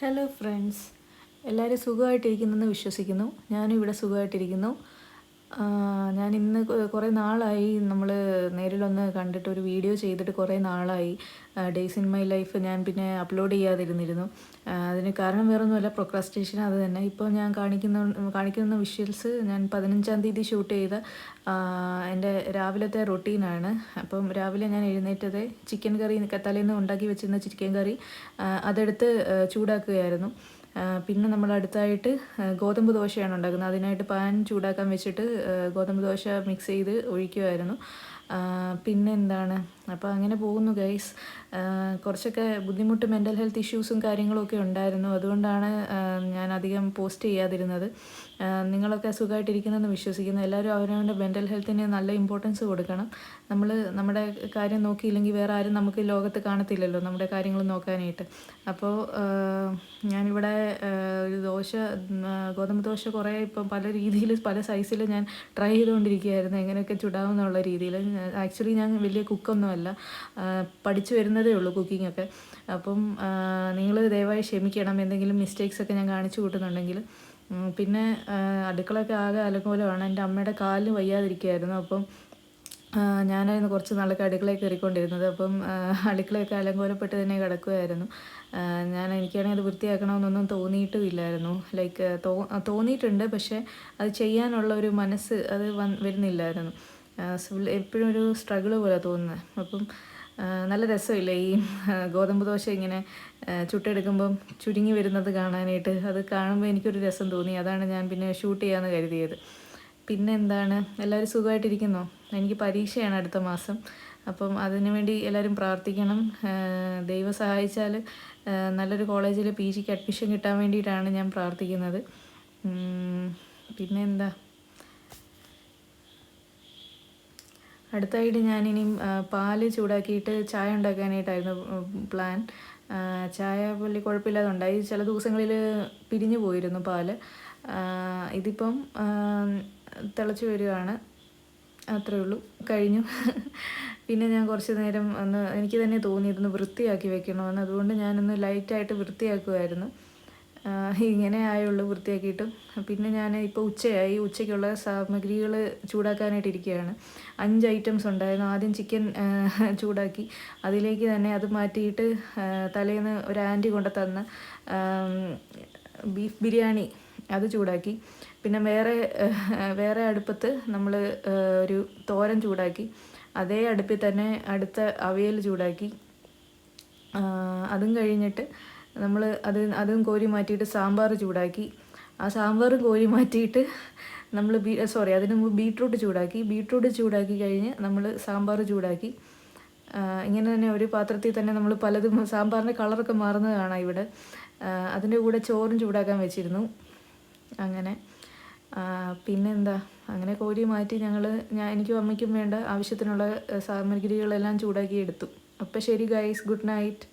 Hello friends, എല്ലാവരും സുഖമായിട്ടിരിക്കുന്നെന്ന് വിശ്വസിക്കുന്നു. ഞാനും ഇവിടെ സുഖമായിട്ടിരിക്കുന്നു. ഞാൻ ഇന്ന് കുറേ നാളായി നമ്മൾ നേരിലൊന്ന് കണ്ടിട്ട് ഒരു വീഡിയോ ചെയ്തിട്ട് കുറേ നാളായി. ഡേയ്സ് ഇൻ മൈ ലൈഫ് ഞാൻ പിന്നെ അപ്ലോഡ് ചെയ്യാതിരുന്നിരുന്നു. അതിന് കാരണം വേറൊന്നുമല്ല, പ്രൊക്രാസ്റ്റിനേഷൻ അത് തന്നെ. ഇപ്പോൾ ഞാൻ കാണിക്കുന്ന വിഷ്വൽസ് ഞാൻ 15-ാം തീയതി ഷൂട്ട് ചെയ്ത എൻ്റെ രാവിലത്തെ റൊട്ടീനാണ്. അപ്പം രാവിലെ ഞാൻ എഴുന്നേറ്റത് ചിക്കൻ കറി, തലേന്ന് ഉണ്ടാക്കി വെച്ചിരുന്ന ചിക്കൻ കറി അതെടുത്ത് ചൂടാക്കുകയായിരുന്നു. പിന്നെ നമ്മൾ അടുത്തായിട്ട് ഗോതമ്പ് ദോശയാണ് ഉണ്ടാക്കുന്നത്. അതിനായിട്ട് പാൻ ചൂടാക്കാൻ വെച്ചിട്ട് ഗോതമ്പ് ദോശ മിക്സ് ചെയ്ത് ഒഴിക്കുമായിരുന്നു. പിന്നെ എന്താണ്, അപ്പോൾ അങ്ങനെ പോകുന്നു ഗൈസ്. കുറച്ചൊക്കെ ബുദ്ധിമുട്ട്, മെൻ്റൽ ഹെൽത്ത് ഇഷ്യൂസും കാര്യങ്ങളൊക്കെ ഉണ്ടായിരുന്നു. അതുകൊണ്ടാണ് ഞാൻ അധികം പോസ്റ്റ് ചെയ്യാതിരുന്നത്. നിങ്ങളൊക്കെ സുഖമായിട്ടിരിക്കുന്നെന്ന് വിശ്വസിക്കുന്നു. എല്ലാവരും അവനവൻ്റെ മെൻ്റൽ ഹെൽത്തിന് നല്ല ഇമ്പോർട്ടൻസ് കൊടുക്കണം. നമ്മുടെ കാര്യം നോക്കിയില്ലെങ്കിൽ വേറെ ആരും നമുക്ക് ലോകത്ത് കാണത്തില്ലല്ലോ നമ്മുടെ കാര്യങ്ങൾ നോക്കാനായിട്ട്. അപ്പോൾ ഞാനിവിടെ ഒരു ഗോതമ്പ് ദോശ കുറേ ഇപ്പം പല രീതിയിൽ പല സൈസിൽ ഞാൻ ട്രൈ ചെയ്തുകൊണ്ടിരിക്കുകയായിരുന്നു, എങ്ങനെയൊക്കെ ചുടാമെന്നുള്ള രീതിയിൽ. ആക്ച്വലി ഞാൻ വലിയ കുക്കൊന്നുമല്ല, പഠിച്ചു വരുന്നതേ ഉള്ളൂ കുക്കിങ്ങൊക്കെ. അപ്പം നിങ്ങൾ ദയവായി ക്ഷമിക്കണം എന്തെങ്കിലും മിസ്റ്റേക്സൊക്കെ ഞാൻ കാണിച്ചു കൂട്ടുന്നുണ്ടെങ്കിൽ. പിന്നെ അടുക്കളയൊക്കെ ആകെ അലങ്കോലമാണ്. എൻ്റെ അമ്മയുടെ കാലിന് വയ്യാതിരിക്കുകയായിരുന്നു. അപ്പം ഞാനായിരുന്നു കുറച്ച് നാളൊക്കെ അടുക്കളയിൽ കയറിക്കൊണ്ടിരുന്നത്. അപ്പം അടുക്കളയൊക്കെ അലങ്കോലപ്പെട്ട് തന്നെ കിടക്കുമായിരുന്നു. എനിക്കാണെങ്കിൽ അത് വൃത്തിയാക്കണമെന്നൊന്നും തോന്നിയിട്ടുമില്ലായിരുന്നു. ലൈക്ക് തോന്നിയിട്ടുണ്ട്, പക്ഷേ അത് ചെയ്യാനുള്ള ഒരു മനസ്സ് അത് വരുന്നില്ലായിരുന്നു. എപ്പോഴും ഒരു സ്ട്രഗിള് പോലെ തോന്നുന്നത്. അപ്പം നല്ല രസമില്ല ഈ ഗോതമ്പ് ദോശ ഇങ്ങനെ ചുട്ടെടുക്കുമ്പം ചുരുങ്ങി വരുന്നത് കാണാനായിട്ട്. അത് കാണുമ്പോൾ എനിക്കൊരു രസം തോന്നി. അതാണ് ഞാൻ പിന്നെ ഷൂട്ട് ചെയ്യാമെന്ന് കരുതിയത്. പിന്നെ എന്താണ്, എല്ലാവരും സുഖമായിട്ടിരിക്കുന്നോ? എനിക്ക് പരീക്ഷയാണ് അടുത്ത മാസം. അപ്പം അതിനു വേണ്ടി എല്ലാവരും പ്രാർത്ഥിക്കണം. ദൈവം സഹായിച്ചാൽ നല്ലൊരു കോളേജിൽ PG അഡ്മിഷൻ കിട്ടാൻ വേണ്ടിയിട്ടാണ് ഞാൻ പ്രാർത്ഥിക്കുന്നത്. പിന്നെ എന്താ, അടുത്തായിട്ട് ഞാനിനിയും പാല് ചൂടാക്കിയിട്ട് ചായ ഉണ്ടാക്കാനായിട്ടായിരുന്നു പ്ലാൻ. ചായ വലിയ കുഴപ്പമില്ലാതെ ഉണ്ടായി. ചില ദിവസങ്ങളിൽ പിരിഞ്ഞു പോയിരുന്നു പാല്. ഇതിപ്പം തിളച്ച് വരികയാണ്. അത്രയേ ഉള്ളൂ, കഴിഞ്ഞു. പിന്നെ ഞാൻ കുറച്ച് നേരം എനിക്ക് തന്നെ തോന്നിയിരുന്നു വൃത്തിയാക്കി വെക്കണമെന്ന്. അതുകൊണ്ട് ഞാനൊന്ന് ലൈറ്റായിട്ട് വൃത്തിയാക്കുമായിരുന്നു. ഇങ്ങനെ ആയുള്ളൂ വൃത്തിയാക്കിയിട്ടും. പിന്നെ ഞാൻ ഇപ്പോൾ ഉച്ചയ്ക്കുള്ള സാമഗ്രികൾ ചൂടാക്കാനായിട്ടിരിക്കുകയാണ്. 5 ഐറ്റംസ് ഉണ്ടായിരുന്നു. ആദ്യം ചിക്കൻ ചൂടാക്കി. അതിലേക്ക് തന്നെ അത് മാറ്റിയിട്ട് തലേന്ന് ഒരു ആൻറ്റി കൊണ്ട് തന്ന ബീഫ് ബിരിയാണി അത് ചൂടാക്കി. പിന്നെ വേറെ അടുപ്പത്ത് നമ്മൾ ഒരു തോരൻ ചൂടാക്കി. അതേ അടുപ്പിൽ തന്നെ അടുത്ത അവിയൽ ചൂടാക്കി. അതും കഴിഞ്ഞിട്ട് നമ്മൾ അതും കോരി മാറ്റിയിട്ട് സാമ്പാർ ചൂടാക്കി. ആ സാമ്പാറും കോരി മാറ്റിയിട്ട് നമ്മൾ അതിന് മുമ്പ് ബീട്രൂട്ട് ചൂടാക്കി കഴിഞ്ഞ് നമ്മൾ സാമ്പാർ ചൂടാക്കി. ഇങ്ങനെ തന്നെ ഒരു പാത്രത്തിൽ തന്നെ നമ്മൾ പലതും, സാമ്പാറിൻ്റെ കളറൊക്കെ മാറുന്നത് കാണാം ഇവിടെ. അതിൻ്റെ കൂടെ ചോറും ചൂടാക്കാൻ വെച്ചിരുന്നു. അങ്ങനെ പിന്നെന്താ, അങ്ങനെ കോരി മാറ്റി എനിക്കും അമ്മയ്ക്കും വേണ്ട ആവശ്യത്തിനുള്ള സാമഗ്രികളെല്ലാം ചൂടാക്കി എടുത്തു. അപ്പോൾ ശരി ഗൈസ്, ഗുഡ് നൈറ്റ്.